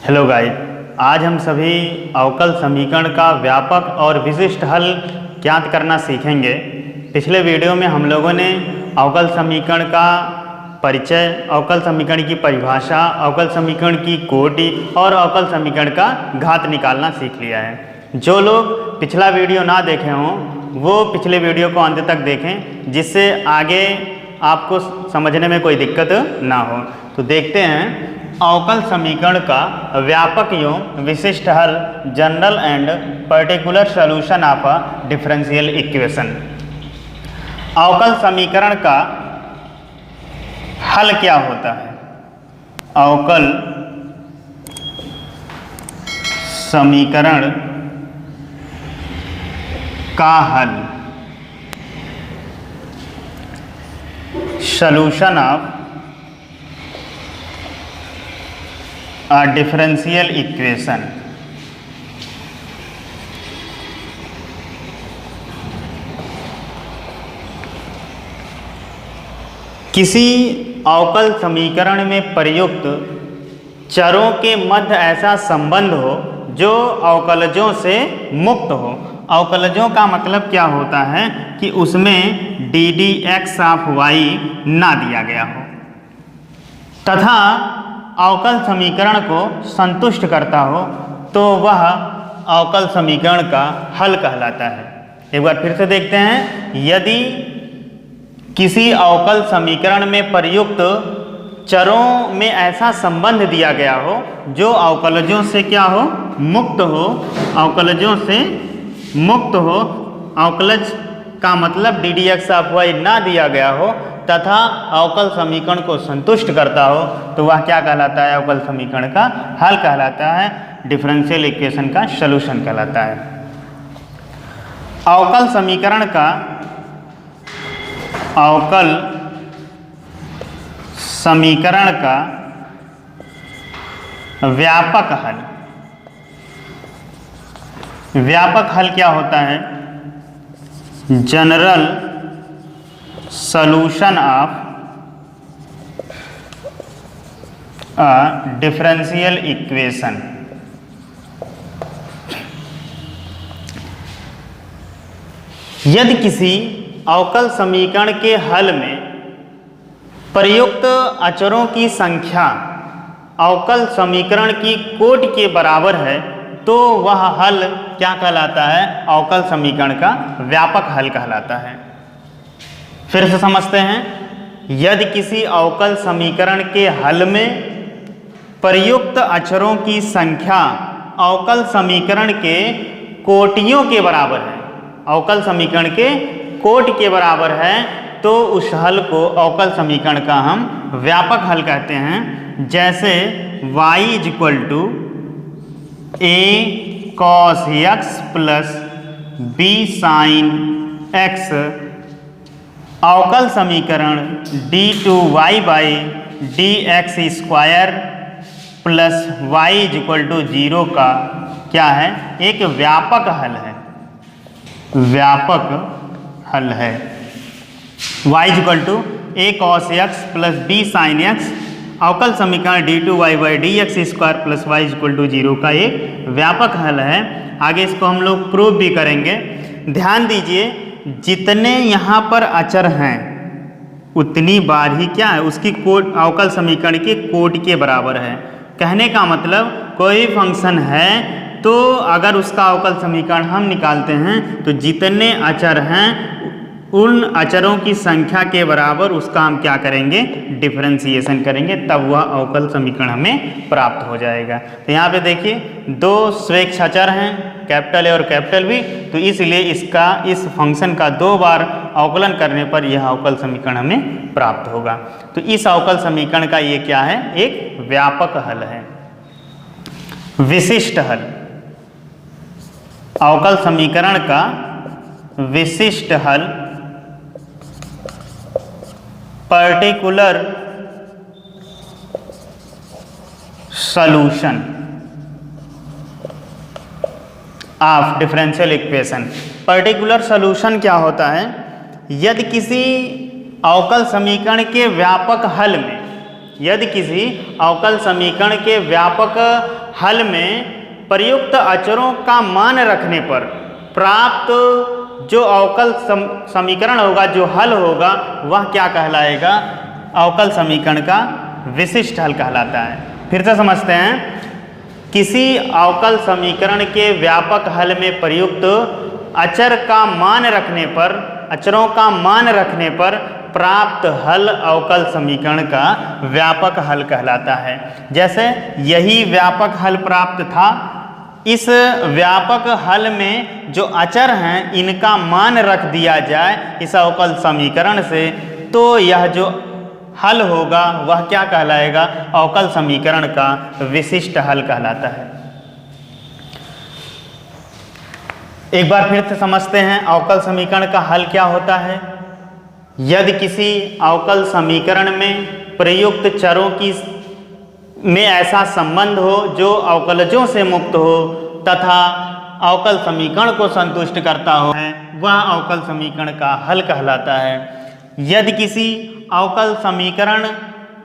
Hello guys, आज हम सभी अवकल समीकरण का व्यापक और विशिष्ट हल ज्ञात करना सीखेंगे। पिछले वीडियो में हम लोगों ने अवकल समीकरण का परिचय, अवकल समीकरण की परिभाषा, अवकल समीकरण की कोटि और अवकल समीकरण का घात निकालना सीख लिया है। जो लोग पिछला वीडियो ना देखे हों वो पिछले वीडियो को अंत तक देखें, जिससे आगे आपको समझने में कोई दिक्कत ना हो। तो देखते हैं अवकल समीकरण का व्यापक एवं विशिष्ट हल, general and particular solution of a differential equation. अवकल समीकरण का हल क्या होता है? अवकल समीकरण का हल, solution of a differential equation। किसी अवकल समीकरण में प्रयुक्त चरों के मध्य ऐसा संबंध हो जो अवकलजों से मुक्त हो। अवकलजों का मतलब क्या होता है कि उसमें ddx ऑफ y ना दिया गया हो तथा अवकल समीकरण को संतुष्ट करता हो, तो वह अवकल समीकरण का हल कहलाता है। एक बार फिर से देखते हैं, यदि किसी अवकल समीकरण में प्रयुक्त चरों में ऐसा संबंध दिया गया हो जो अवकलजों से क्या हो, मुक्त हो, अवकलजों से मुक्त हो, अवकलज का मतलब ddx ऑफ y ना दिया गया हो तथा अवकल समीकरण को संतुष्ट करता हो, तो वह क्या कहलाता है? अवकल समीकरण का हल कहलाता है, डिफरेंशियल इक्वेशन का सॉल्यूशन कहलाता है। अवकल समीकरण का व्यापक हल, व्यापक हल क्या होता है? General solution of a differential equation। यदि किसी अवकल समीकरण के हल में प्रयुक्त अचरों की संख्या अवकल समीकरण की कोटि के बराबर है, तो वह हल क्या कहलाता है? अवकल समीकरण का व्यापक हल कहलाता है। फिर से समझते हैं, यदि किसी अवकल समीकरण के हल में प्रयुक्त अचरों की संख्या अवकल समीकरण के कोटियों के बराबर है, अवकल समीकरण के कोटि के बराबर है, तो उस हल को अवकल समीकरण का हम व्यापक हल कहते हैं। जैसे y = a cos x plus b sin x, अवकल समीकरण d2y/dx² प्लस y = 0 का क्या है? एक व्यापक हल है, व्यापक हल है। y = a cos x plus b sin x, अवकल समीकरण d2y/dx² प्लस y = 0 का एक व्यापक हल है। आगे इसको हम लोग प्रूव भी करेंगे। ध्यान दीजिए, जितने यहाँ पर अचर हैं उतनी बार ही क्या है, उसकी कोट अवकल समीकरण की कोटि के बराबर है। कहने का मतलब कोई फंक्शन है तो अगर उसका अवकल समीकरण हम निकालते हैं तो जितने अचर हैं उन अचरों की संख्या के बराबर उसका हम क्या करेंगे? डिफरेंशिएशन करेंगे, तब वह अवकल समीकरण हमें प्राप्त हो जाएगा। तो यहाँ पे देखिए, दो स्वेच्छ अचर हैं, कैपिटल A और कैपिटल B, तो इसलिए इस फंक्शन का 2 बार अवकलन करने पर यह अवकल समीकरण हमें प्राप्त होगा। तो इस अवकल समीकरण का ये क्या है? एक व्यापक हल है। विशिष्ट हल, अवकल समीकरण का विशिष्ट हल, particular solution of differential equation. Particular solution क्या होता है? यदि किसी अवकल समीकरण के व्यापक हल में यदि किसी अवकल समीकरण के व्यापक हल में प्रयुक्त अचरों का मान रखने पर प्राप्त जो अवकल समीकरण होगा, जो हल होगा, वह क्या कहलाएगा? अवकल समीकरण का विशिष्ट हल कहलाता है। फिर से समझते हैं। किसी अवकल समीकरण के व्यापक हल में प्रयुक्त अचर का मान रखने पर, अचरों का मान रखने पर प्राप्त हल अवकल समीकरण का व्यापक हल कहलाता है। जैसे यही व्यापक हल प्राप्त था, इस व्यापक हल में जो अचर हैं इनका मान रख दिया जाए इस अवकल समीकरण से, तो यह जो हल होगा वह क्या कहलाएगा? अवकल समीकरण का विशिष्ट हल कहलाता है। एक बार फिर से समझते हैं अवकल समीकरण का हल क्या होता है। यदि किसी अवकल समीकरण में प्रयुक्त चरों की में ऐसा संबंध हो जो अवकलजों से मुक्त हो तथा अवकल समीकरण को संतुष्ट करता हो, वह अवकल समीकरण का हल कहलाता है। यदि किसी अवकल समीकरण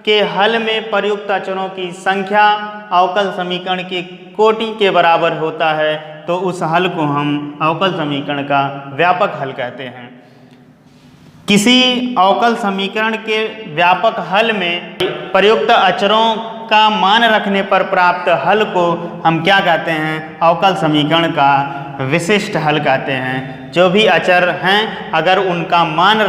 के हल में प्रयुक्त अचरों की संख्या अवकल समीकरण की कोटि के बराबर होता है तो उस हल को हम अवकल समीकरण का व्यापक हल कहते हैं। किसी अवकल समीकरण के व्यापक हल में प्रयुक्त अचरों का मान रखने पर प्राप्त हल को हम क्या कहते हैं? अवकल समीकरण का विशिष्ट हल कहते हैं। जो भी अचर हैं अगर उनका मान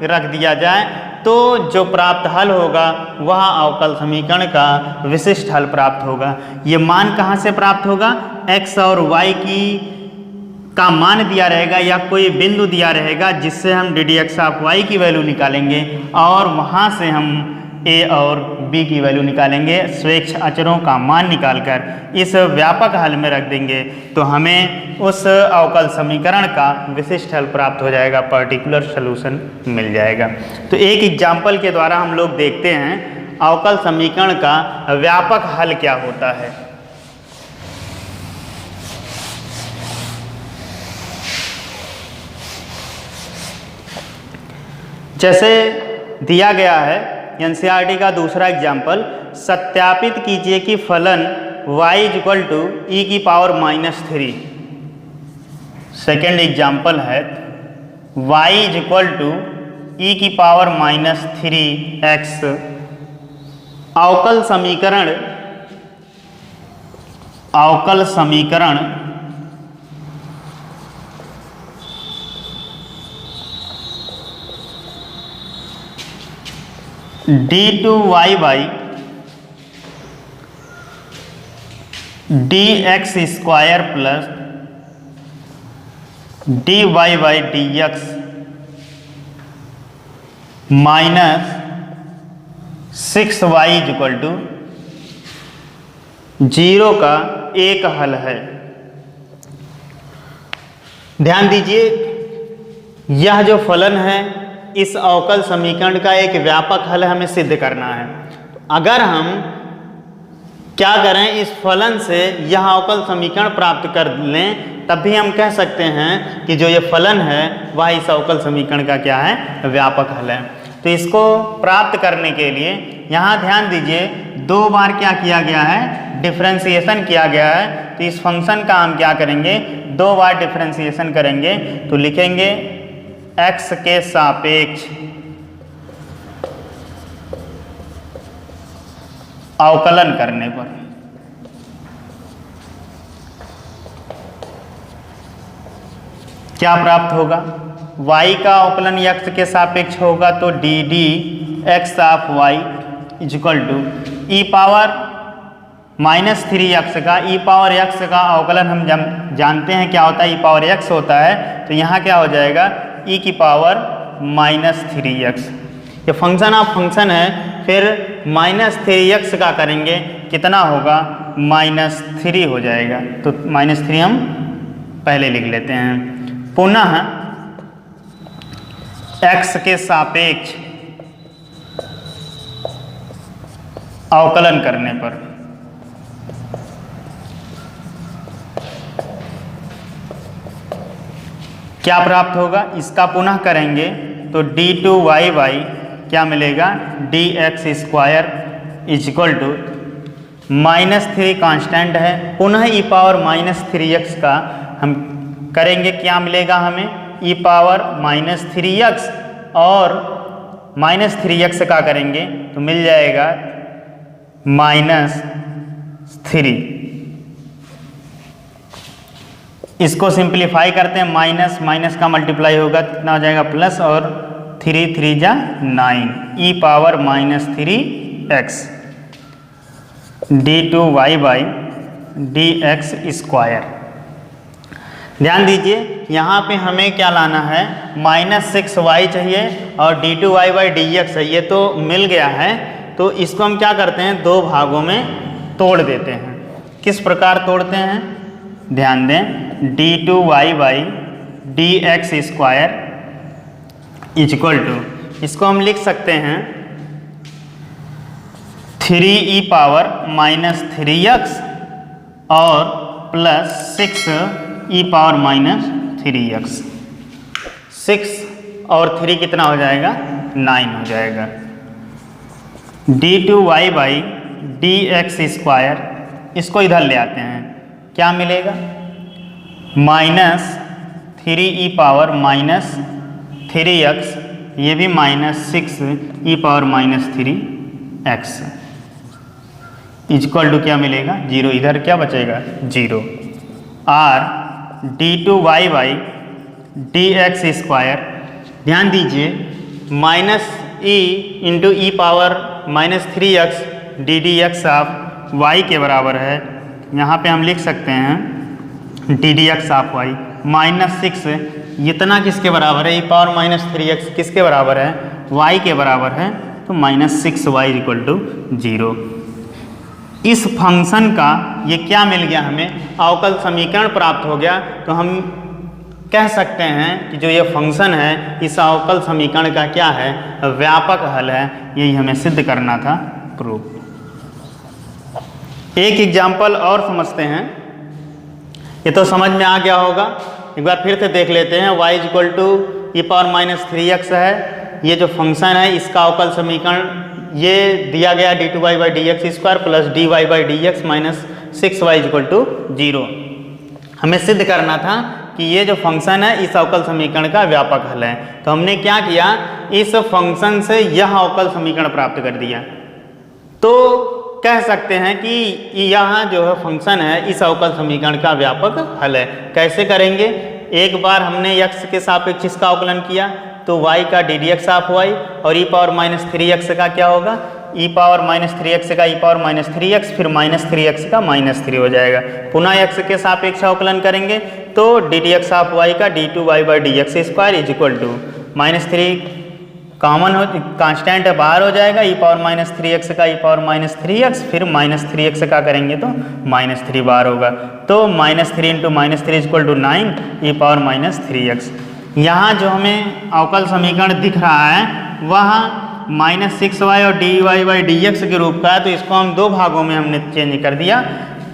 रख दिया जाए तो जो प्राप्त हल होगा वह अवकल समीकरण का विशिष्ट हल प्राप्त होगा। ये मान कहाँ से प्राप्त होगा? x और y का मान दिया रहेगा या कोई बिंदु दिया रहेगा जिससे हम ddx ऑफ y की वैल्यू निकालेंगे और वहाँ से हम a और b की वैल्यू निकालेंगे। स्वेच्छ अचरों का मान निकालकर इस व्यापक हल में रख देंगे तो हमें उस अवकल समीकरण का विशिष्ट हल प्राप्त हो जाएगा, पर्टिकुलर सॉल्यूशन मिल जाएगा। तो एक एग्जाम्पल के द्वारा हम लोग देखते हैं अवकल समीकरण का व्यापक हल क्या होता है। जैसे दिया गया है एनसीईआरटी का दूसरा एग्जाम्पल, सत्यापित कीजिए कि फलन y इक्वल टू ई की पावर -3। सेकेंड एग्जाम्पल है y इक्वल टू ई की पावर -3x अवकल समीकरण d2y by dx square plus dy by dx minus 6y equal to 0 का एक हल है। ध्यान दीजिए, यह जो फलन है इस अवकल समीकरण का एक व्यापक हल हमें सिद्ध करना है। अगर हम क्या करें, इस फलन से यह अवकल समीकरण प्राप्त कर लें तब भी हम कह सकते हैं कि जो ये फलन है वह इस अवकल समीकरण का क्या है? व्यापक हल है। तो इसको प्राप्त करने के लिए यहाँ ध्यान दीजिए, दो बार क्या किया गया है? डिफरेंशिएशन किया गया है। तो इस फंक्शन का हम क्या करेंगे? दो बार डिफरेंशिएशन करेंगे तो लिखेंगे x के सापेक्ष अवकलन करने पर क्या प्राप्त होगा? y का अवकलन x के सापेक्ष होगा तो dd x of y equal to e power -3x का, ई पावर x का अवकलन हम जानते हैं क्या होता है? ई पावर x होता है। तो यहाँ क्या हो जाएगा? e की पावर -3x। ये फंक्शन ऑफ फंक्शन है, फिर -3x का करेंगे कितना होगा? -3 हो जाएगा। तो -3 हम पहले लिख लेते हैं। पुनः x के सापेक्ष अवकलन करने पर क्या प्राप्त होगा? इसका पुनः करेंगे तो d2y बाई क्या मिलेगा? dx square is equal to -3 constant है, पुनः e⁻−3x का हम करेंगे, क्या मिलेगा हमें e⁻−3x और -3x का करेंगे तो मिल जाएगा -3। इसको सिंप्लीफाई करते हैं, माइनस माइनस का मल्टीप्लाई होगा कितना हो जाएगा प्लस, और 3 3 जा 9 e⁻−3x d2y/dx²। ध्यान दीजिए यहाँ पे हमें क्या लाना है, -6y चाहिए और d2y/dx है, ये तो मिल गया है। तो इसको हम क्या करते हैं, दो भागों में तोड़ देते हैं। किस प्रकार तोड़ते हैं, ध्यान दें, d2y/dx² इज इक्वल टू, इसको हम लिख सकते हैं 3e⁻−3x और प्लस 6e⁻−3x। 6 और 3 कितना हो जाएगा, 9 हो जाएगा। d2y/dx², इसको इधर ले आते हैं, क्या मिलेगा, -3e⁻−3x, ये भी -6e⁻−3x इक्वल टू क्या मिलेगा, 0। इधर क्या बचेगा, 0। और d2y/dx², ध्यान दीजिए -e⁻−3x ddx ऑफ y के बराबर है। यहाँ पे हम लिख सकते हैं ddx ऑफ y -6, इतना किसके बराबर है, e⁻−3x किसके बराबर है, y के बराबर है, तो -6y इक्वल टू 0। इस फंक्शन का ये क्या मिल गया, हमें अवकल समीकरण प्राप्त हो गया। तो हम कह सकते हैं कि जो ये फंक्शन है इस अवकल समीकरण का क्या है, व्यापक हल है। यही हमें सिद्ध करना था, प्रूफ। एक एग्जाम्पल और समझते हैं, ये तो समझ में आ गया होगा, एक बार फिर से देख लेते हैं। y इक्वल टू e⁻−3x है, ये जो फंक्शन है इसका अवकल समीकरण ये दिया गया d2y/dx² plus dy/dx -6y equal to 0। हमें सिद्ध करना था कि ये जो फंक्शन है इस अवकल समीकरण का व्यापक हल है। तो हमने क्या किया, इस फंक्शन से यह अवकल समीकरण प्राप्त कर दिया। तो कह सकते हैं कि यहाँ जो है फंक्शन है इस अवकल समीकरण का व्यापक हल है। कैसे करेंगे, एक बार हमने x के सापेक्ष इसका अवकलन किया तो y का ddx ऑफ y और e⁻−3x का क्या होगा, e⁻−3x का e⁻−3x, फिर -3x का -3 हो जाएगा। पुनः x के सापेक्ष अवकलन करेंगे तो ddx ऑफ y का d2y/dx² is equal to -3 common हो, कांस्टेंट है, बाहर हो जाएगा, e⁻−3x का e⁻−3x, फिर -3x का करेंगे तो -3 बाहर होगा। तो -3 × -3 इक्वल टू 9 e⁻−3x। यहाँ जो हमें अवकल समीकरण दिख रहा है वह -6y और dy/dx के रूप का है। तो इसको हम दो भागों में हमने चेंज कर दिया,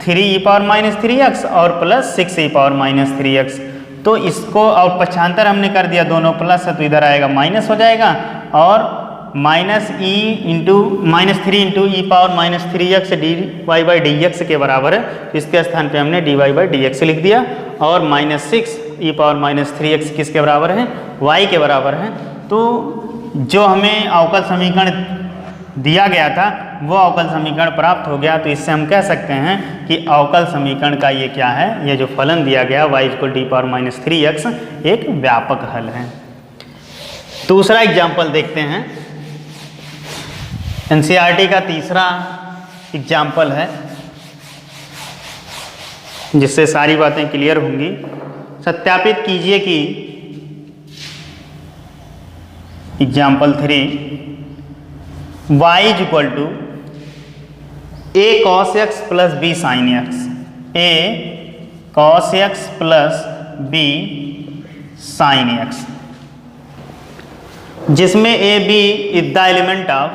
3e⁻−3x और प्लस 6e⁻−3x। तो इसको और पक्षांतर हमने कर दिया, दोनों प्लस है तो इधर आएगा माइनस हो जाएगा, और -3 × e⁻−3x dy/dx के बराबर है। इसके स्थान पे हमने dy/dx लिख दिया, और -6 e⁻−3x किसके बराबर है, y के बराबर है। तो जो हमें अवकल समीकरण दिया गया था वो अवकल समीकरण प्राप्त हो गया। तो इससे हम कह सकते हैं कि अवकल समीकरण का ये क्या है, ये जो फलन दिया गया y = e⁻−3x एक व्यापक हल है। दूसरा एग्जाम्पल देखते हैं, एनसीईआरटी का तीसरा एग्जाम्पल है जिससे सारी बातें क्लियर होंगी। सत्यापित कीजिए कि example 3 y = a cos x plus b sin x, a cos x plus b sin x, जिसमें a b is the element of,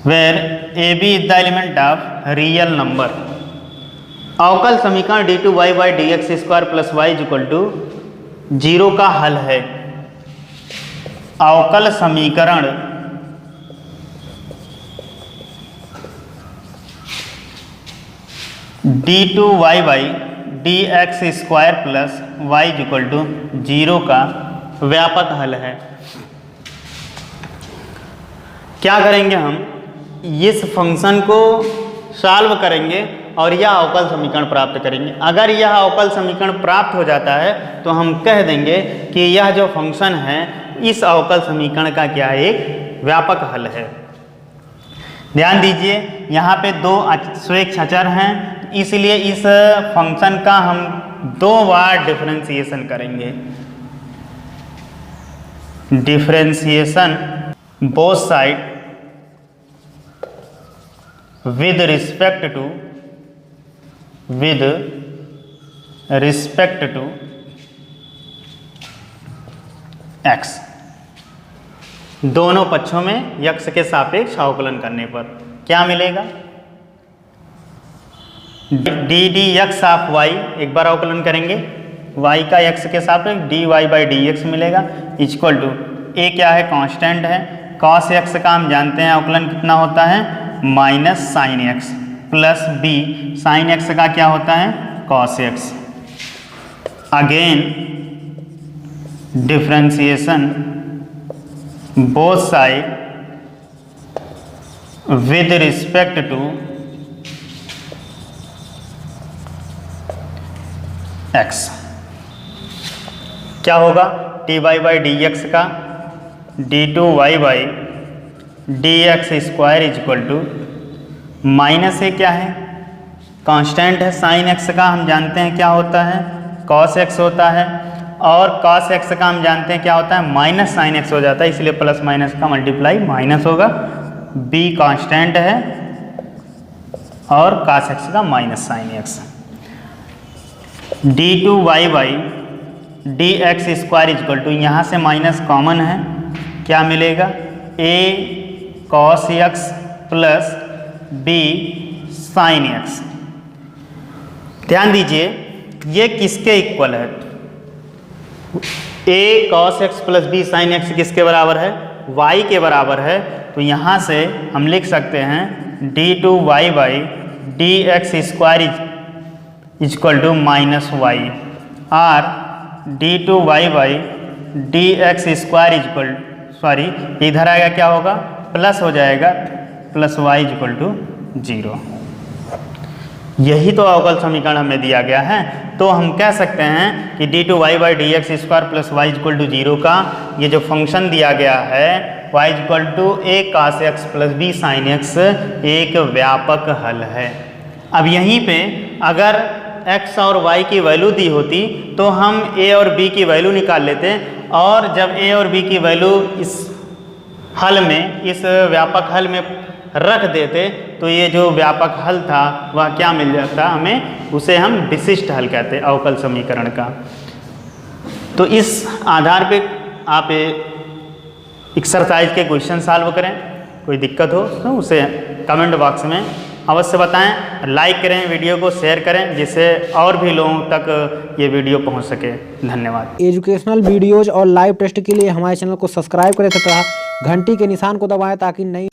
where a b is the element of real number। अवकल समीकरण d2y/dx² plus y = 0 का हल है। अवकल समीकरण d2y/dx² plus y equal to 0 का व्यापक हल है। क्या करेंगे हम, इस फंक्शन को सॉल्व करेंगे और यह अवकल समीकरण प्राप्त करेंगे। अगर यह अवकल समीकरण प्राप्त हो जाता है तो हम कह देंगे कि यह जो फंक्शन है इस अवकल समीकरण का क्या है, एक व्यापक हल है। ध्यान दीजिए, यहाँ पे दो स्वेच्छ अचर हैं, इसलिए इस फंक्शन का हम 2 बार डिफरेंशिएशन करेंगे। Differentiation both side with respect to x, दोनों पक्षों में x के सापेक्ष अवकलन करने पर क्या मिलेगा, ddx ऑफ y, एक बार अवकलन करेंगे y का x के सापेक्ष dy/dx मिलेगा, इक्वल टू a क्या है, कांस्टेंट है, cos x का हम जानते हैं अवकलन कितना होता है, minus sine x, plus b sine x का क्या होता है, cos x। Again differentiation both side with respect to x, क्या होगा, dy/dx का d2y/dx² इक्वल टू माइनस है, क्या है, कांस्टेंट है, साइन x का हम जानते हैं क्या होता है, cos x होता है, और cos x का हम जानते हैं क्या होता है, माइनस साइन x हो जाता है, इसलिए प्लस माइनस का मल्टीप्लाई माइनस होगा, b कांस्टेंट है और cos x का minus sine x। d2y/dx² equal to, यहाँ से माइनस कॉमन है, क्या मिलेगा, a cos x plus b sin x। ध्यान दीजिए, ये किसके इक्वल है, a cos x plus b sin x किसके बराबर है, y के बराबर है, तो यहाँ से हम लिख सकते हैं d2y/dx² equal to minus y, और d2y/dx² इक्वल, सॉरी इधर आएगा क्या होगा, प्लस हो जाएगा, प्लस y इक्वल टू 0। यही तो अवकल समीकरण हमें दिया गया है, तो हम कह सकते हैं कि d2y/dx² plus y equal to 0 का ये जो फंक्शन दिया गया है y equal to a cos x plus b sin x एक व्यापक हल है। अब यहीं पे अगर x और y की वैल्यू दी होती तो हम a और b की वैल्यू निकाल लेते, और जब a और b की वैल्यू इस हल में, इस व्यापक हल में रख देते तो ये जो व्यापक हल था वह क्या मिल जाता हमें, उसे हम विशिष्ट हल कहते हैं अवकल समीकरण का। तो इस आधार पे आप एक्सरसाइज के क्वेश्चन सॉल्व करें, कोई दिक्कत हो तो उसे कमेंट बॉक्स में अवश्य बताएं, लाइक करें, वीडियो को शेयर करें, जिससे और भी लोगों तक ये वीडियो पहुंच सके। धन्यवाद। एजुकेशनल वीडियोज और लाइव टेस्ट के लिए हमारे चैनल को सब्सक्राइब करें तथा घंटी के निशान को दबाएं ताकि नई